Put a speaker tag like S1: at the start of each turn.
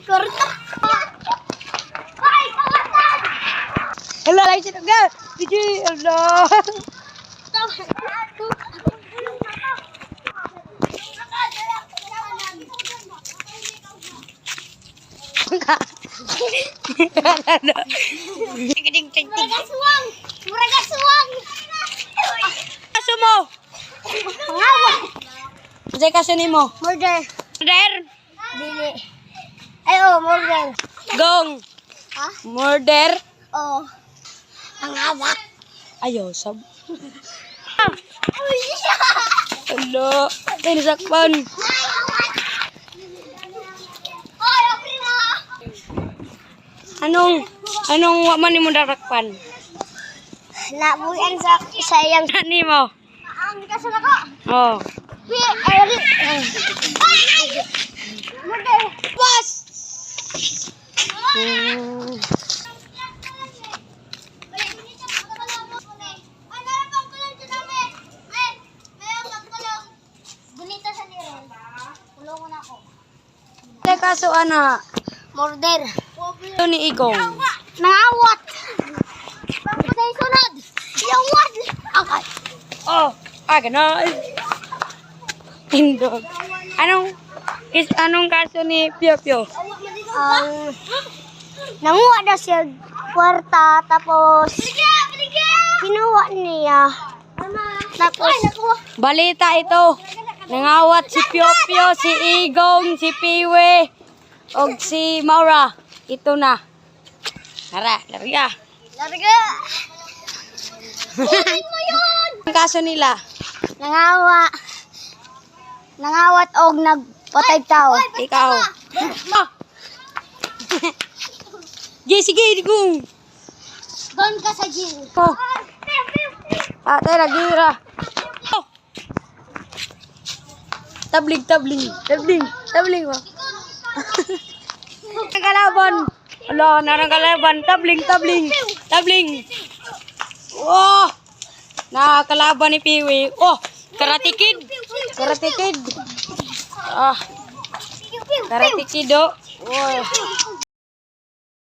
S1: korta.
S2: Hala, ay sinaga. Sige, Allah.
S1: Muraga suwang. Muraga suwang.
S2: Kaso mo.
S1: Pangawa.
S2: Kasi kaso ni mo.
S1: Murder.
S2: Murder.
S1: Dili. Ay, oh, murder.
S2: Gong.
S1: Ha?
S2: Murder.
S1: Oh. Pangawa.
S2: Ayaw, sab.
S1: Uy, siya.
S2: Hala. Ay, nasakpan.
S1: Ay, okay na.
S2: Anong waman ni mo darakpan?
S1: Nabuyan sa sayang.
S2: Ani mo?
S1: Ang kaso na ko.
S2: Oh.
S1: Ay, murder.
S2: Pas! Kaso ana,
S1: Murder.
S2: ito ni Igong.
S1: Nangawat. Say sunod. Yawad. Okay.
S2: Oh, ganon. Tindog. Anong kaso ni Pio Pio?
S1: Nanguha na siya kwarta, tapos kinuha niya. Tapos,
S2: Balita ito. Nangawat si Pio Pio, si Igong, si Piwe, o si Maura. Ito na. Tara, larga.
S1: larga. Kunin mo yun.
S2: Ang kaso nila.
S1: Nangawat og nagpatay tao.
S2: Ikaw. Ah! Sige, Igong.
S1: Doon ka sa jail.
S2: Oh. Ate, nagira. Oh. Tabling mo. Nagalaban. Ala, nagalaban. Tabling. Oh. Nakakalaban ni Piwi. Oh, Karate Kid. Ah. Karate Kid, oh. Oh.